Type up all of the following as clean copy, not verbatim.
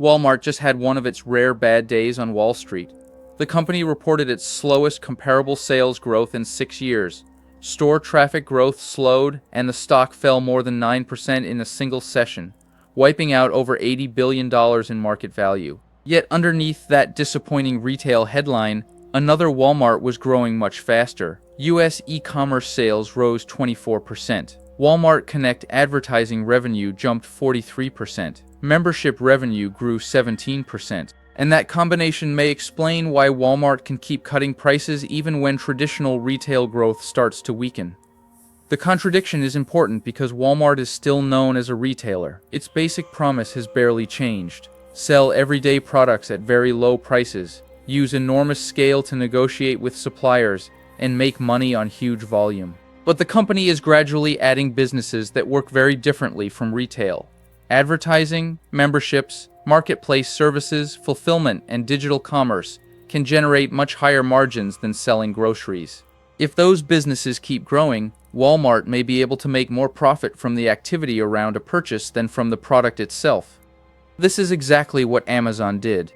Walmart just had one of its rare bad days on Wall Street. The company reported its slowest comparable sales growth in 6 years. Store traffic growth slowed, and the stock fell more than 9% in a single session, wiping out over $80 billion in market value. Yet underneath that disappointing retail headline, another Walmart was growing much faster. U.S. e-commerce sales rose 24%. Walmart Connect advertising revenue jumped 43%. Membership revenue grew 17%. And that combination may explain why Walmart can keep cutting prices even when traditional retail growth starts to weaken. The contradiction is important because Walmart is still known as a retailer. Its basic promise has barely changed. Sell everyday products at very low prices, use enormous scale to negotiate with suppliers, and make money on huge volume. But the company is gradually adding businesses that work very differently from retail. Advertising, memberships, marketplace services, fulfillment, and digital commerce can generate much higher margins than selling groceries. If those businesses keep growing, Walmart may be able to make more profit from the activity around a purchase than from the product itself. This is exactly what Amazon did.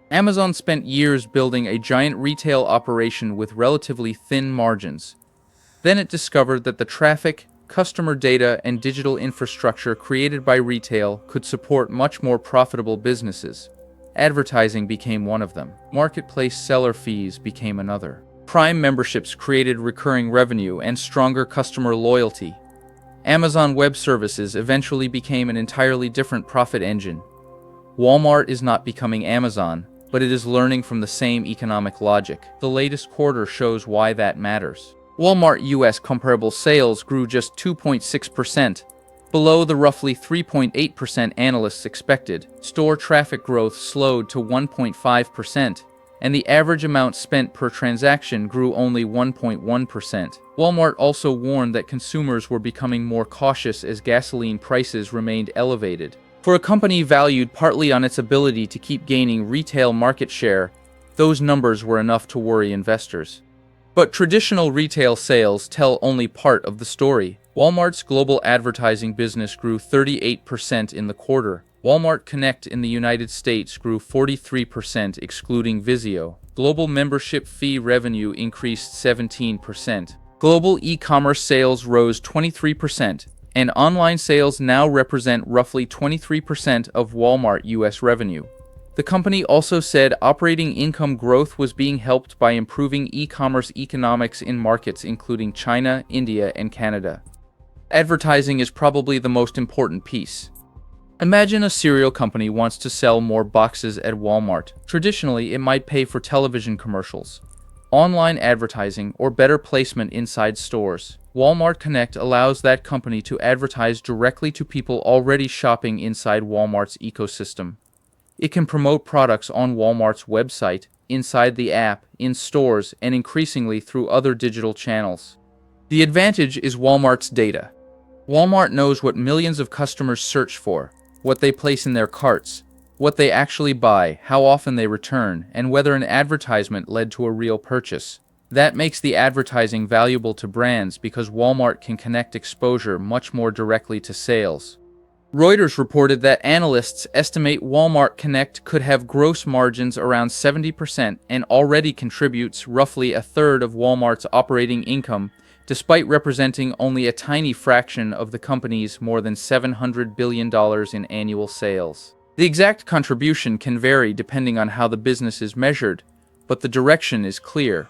Amazon spent years building a giant retail operation with relatively thin margins. Then it discovered that the traffic, customer data, and digital infrastructure created by retail could support much more profitable businesses. Advertising became one of them. Marketplace seller fees became another. Prime memberships created recurring revenue and stronger customer loyalty. Amazon Web Services eventually became an entirely different profit engine. Walmart is not becoming Amazon, but it is learning from the same economic logic. The latest quarter shows why that matters. Walmart U.S. comparable sales grew just 2.6%, below the roughly 3.8% analysts expected. Store traffic growth slowed to 1.5%, and the average amount spent per transaction grew only 1.1%. Walmart also warned that consumers were becoming more cautious as gasoline prices remained elevated. For a company valued partly on its ability to keep gaining retail market share, those numbers were enough to worry investors. But traditional retail sales tell only part of the story. Walmart's global advertising business grew 38% in the quarter. Walmart Connect in the United States grew 43% excluding Vizio. Global membership fee revenue increased 17%. Global e-commerce sales rose 23%, and online sales now represent roughly 23% of Walmart US revenue. The company also said operating income growth was being helped by improving e-commerce economics in markets including China, India, and Canada. Advertising is probably the most important piece. Imagine a cereal company wants to sell more boxes at Walmart. Traditionally, it might pay for television commercials, online advertising, or better placement inside stores. Walmart Connect allows that company to advertise directly to people already shopping inside Walmart's ecosystem. It can promote products on Walmart's website, inside the app, in stores, and increasingly through other digital channels. The advantage is Walmart's data. Walmart knows what millions of customers search for, what they place in their carts, what they actually buy, how often they return, and whether an advertisement led to a real purchase. That makes the advertising valuable to brands because Walmart can connect exposure much more directly to sales. Reuters reported that analysts estimate Walmart Connect could have gross margins around 70% and already contributes roughly a third of Walmart's operating income, despite representing only a tiny fraction of the company's more than $700 billion in annual sales. The exact contribution can vary depending on how the business is measured, but the direction is clear.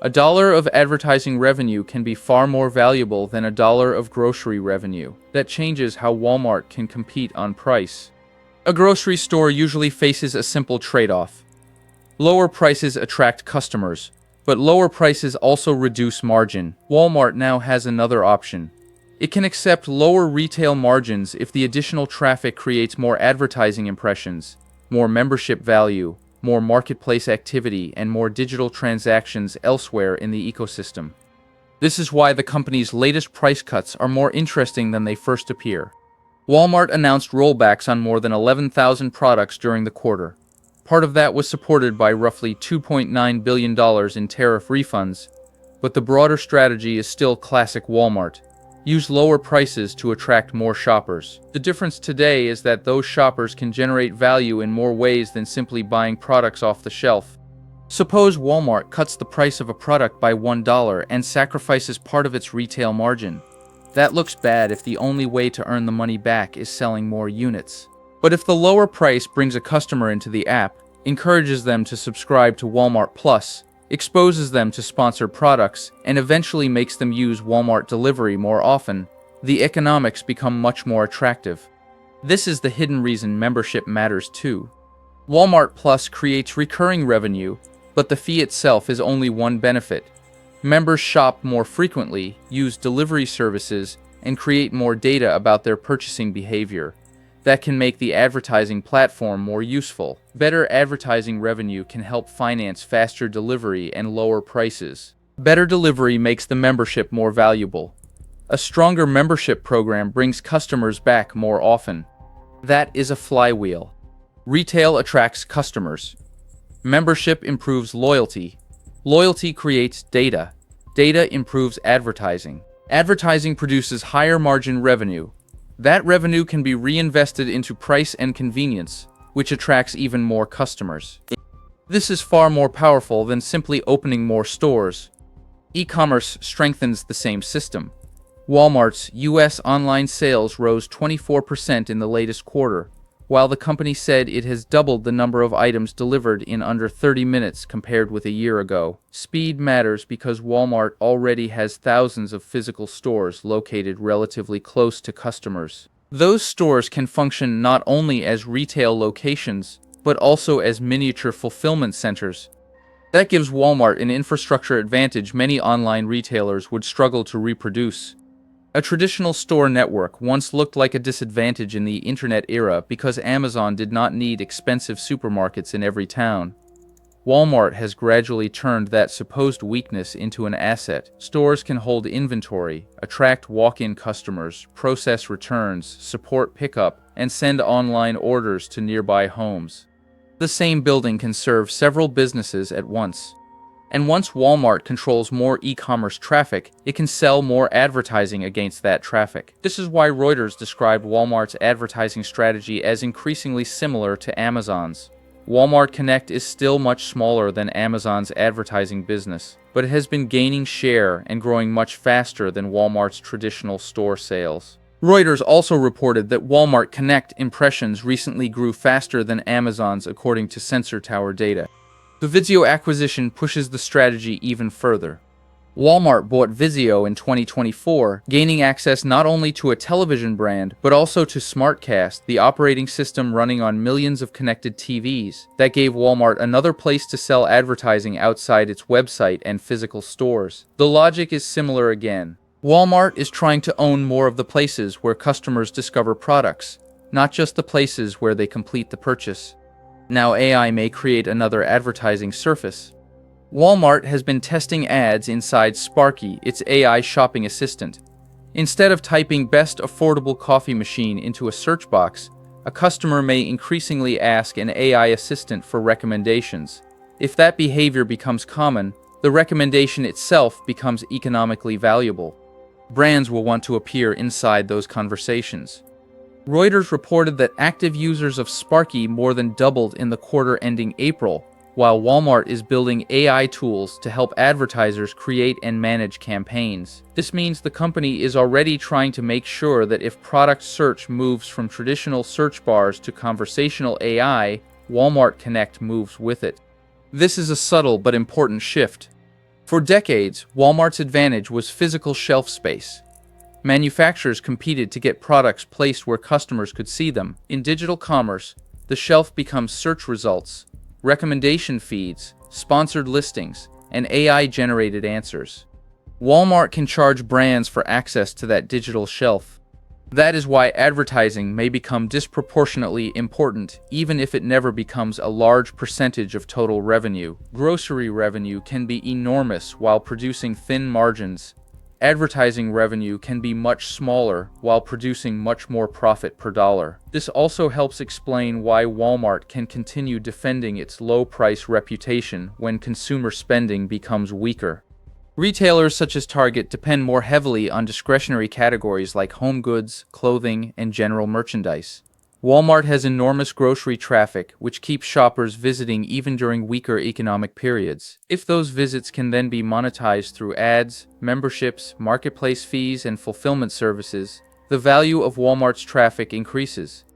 $1 of advertising revenue can be far more valuable than $1 of grocery revenue. That changes how Walmart can compete on price. A grocery store usually faces a simple trade-off. Lower prices attract customers, but lower prices also reduce margin. Walmart now has another option. It can accept lower retail margins if the additional traffic creates more advertising impressions, more membership value, more marketplace activity, and more digital transactions elsewhere in the ecosystem. This is why the company's latest price cuts are more interesting than they first appear. Walmart announced rollbacks on more than 11,000 products during the quarter. Part of that was supported by roughly $2.9 billion in tariff refunds, but the broader strategy is still classic Walmart. use lower prices to attract more shoppers. The difference today is that those shoppers can generate value in more ways than simply buying products off the shelf. Suppose Walmart cuts the price of a product by $1 and sacrifices part of its retail margin. That looks bad if the only way to earn the money back is selling more units. But if the lower price brings a customer into the app, encourages them to subscribe to Walmart Plus, exposes them to sponsored products, and eventually makes them use Walmart delivery more often, the economics become much more attractive. This is the hidden reason membership matters too. Walmart Plus creates recurring revenue, but the fee itself is only one benefit. Members shop more frequently, use delivery services, and create more data about their purchasing behavior. That can make the advertising platform more useful. Better advertising revenue can help finance faster delivery and lower prices. Better delivery makes the membership more valuable. A stronger membership program brings customers back more often. That is a flywheel. Retail attracts customers. Membership improves loyalty. Loyalty creates data. Data improves advertising. Advertising produces higher margin revenue. That revenue can be reinvested into price and convenience, which attracts even more customers. This is far more powerful than simply opening more stores. E-commerce strengthens the same system. Walmart's U.S. online sales rose 24% in the latest quarter, while the company said it has doubled the number of items delivered in under 30 minutes compared with a year ago. Speed matters because Walmart already has thousands of physical stores located relatively close to customers. Those stores can function not only as retail locations, but also as miniature fulfillment centers. That gives Walmart an infrastructure advantage many online retailers would struggle to reproduce. A traditional store network once looked like a disadvantage in the internet era because Amazon did not need expensive supermarkets in every town. Walmart has gradually turned that supposed weakness into an asset. Stores can hold inventory, attract walk-in customers, process returns, support pickup, and send online orders to nearby homes. The same building can serve several businesses at once. And once Walmart controls more e-commerce traffic, it can sell more advertising against that traffic. This is why Reuters described Walmart's advertising strategy as increasingly similar to Amazon's. Walmart Connect is still much smaller than Amazon's advertising business, but it has been gaining share and growing much faster than Walmart's traditional store sales. Reuters also reported that Walmart Connect impressions recently grew faster than Amazon's according to Sensor Tower data. The Vizio acquisition pushes the strategy even further. Walmart bought Vizio in 2024, gaining access not only to a television brand, but also to SmartCast, the operating system running on millions of connected TVs. That gave Walmart another place to sell advertising outside its website and physical stores. The logic is similar again. Walmart is trying to own more of the places where customers discover products, not just the places where they complete the purchase. Now AI may create another advertising surface. Walmart has been testing ads inside Sparky, its AI shopping assistant. Instead of typing best affordable coffee machine into a search box, a customer may increasingly ask an AI assistant for recommendations. If that behavior becomes common, the recommendation itself becomes economically valuable. Brands will want to appear inside those conversations. Reuters reported that active users of Sparky more than doubled in the quarter ending April, while Walmart is building AI tools to help advertisers create and manage campaigns. This means the company is already trying to make sure that if product search moves from traditional search bars to conversational AI, Walmart Connect moves with it. This is a subtle but important shift. For decades, Walmart's advantage was physical shelf space. Manufacturers competed to get products placed where customers could see them. In digital commerce, the shelf becomes search results, recommendation feeds, sponsored listings, and AI-generated answers. Walmart can charge brands for access to that digital shelf. That is why advertising may become disproportionately important, even if it never becomes a large percentage of total revenue. Grocery revenue can be enormous while producing thin margins. Advertising revenue can be much smaller while producing much more profit per dollar. This also helps explain why Walmart can continue defending its low-price reputation when consumer spending becomes weaker. Retailers such as Target depend more heavily on discretionary categories like home goods, clothing, and general merchandise. Walmart has enormous grocery traffic, which keeps shoppers visiting even during weaker economic periods. If those visits can then be monetized through ads, memberships, marketplace fees, and fulfillment services, the value of Walmart's traffic increases.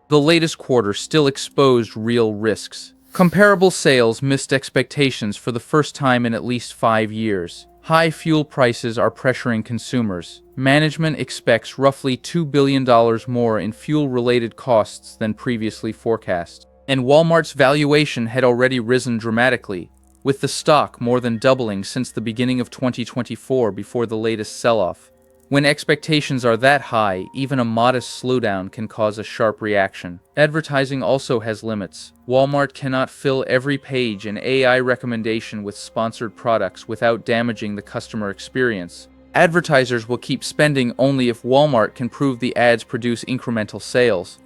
The latest quarter still exposed real risks. Comparable sales missed expectations for the first time in at least 5 years. High fuel prices are pressuring consumers. Management expects roughly $2 billion more in fuel-related costs than previously forecast. And Walmart's valuation had already risen dramatically, with the stock more than doubling since the beginning of 2024 before the latest sell-off. When expectations are that high, even a modest slowdown can cause a sharp reaction. Advertising also has limits. Walmart cannot fill every page and AI recommendation with sponsored products without damaging the customer experience. Advertisers will keep spending only if Walmart can prove the ads produce incremental sales.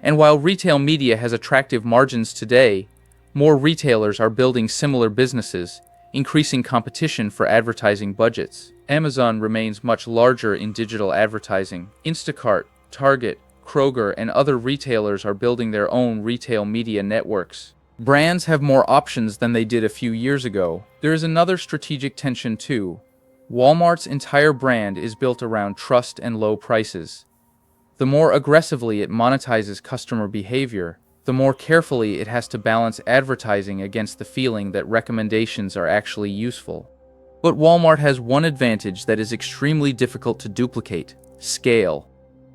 And while retail media has attractive margins today, more retailers are building similar businesses, increasing competition for advertising budgets. Amazon remains much larger in digital advertising. Instacart, Target, Kroger, and other retailers are building their own retail media networks. Brands have more options than they did a few years ago. There is another strategic tension too. Walmart's entire brand is built around trust and low prices. The more aggressively it monetizes customer behavior, the more carefully it has to balance advertising against the feeling that recommendations are actually useful. But Walmart has one advantage that is extremely difficult to duplicate: scale.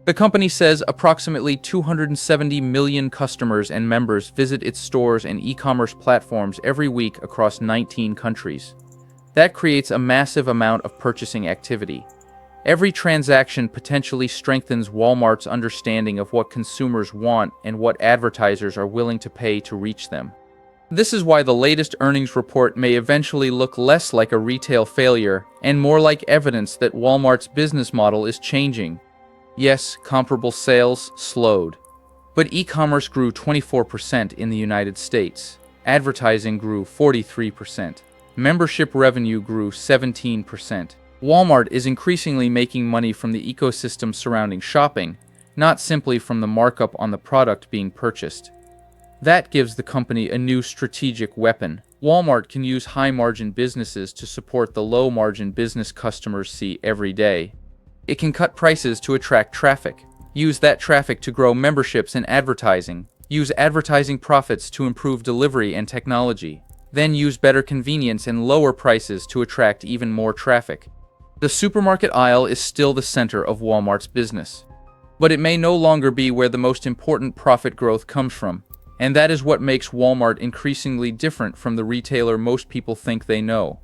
The company says approximately 270 million customers and members visit its stores and e-commerce platforms every week across 19 countries. That creates a massive amount of purchasing activity. Every transaction potentially strengthens Walmart's understanding of what consumers want and what advertisers are willing to pay to reach them. This is why the latest earnings report may eventually look less like a retail failure and more like evidence that Walmart's business model is changing. Yes, comparable sales slowed, but e-commerce grew 24% in the United States. Advertising grew 43%. Membership revenue grew 17%. Walmart is increasingly making money from the ecosystem surrounding shopping, not simply from the markup on the product being purchased. That gives the company a new strategic weapon. Walmart can use high-margin businesses to support the low-margin business customers see every day. It can cut prices to attract traffic, use that traffic to grow memberships and advertising, use advertising profits to improve delivery and technology, then use better convenience and lower prices to attract even more traffic. The supermarket aisle is still the center of Walmart's business, but it may no longer be where the most important profit growth comes from. And that is what makes Walmart increasingly different from the retailer most people think they know.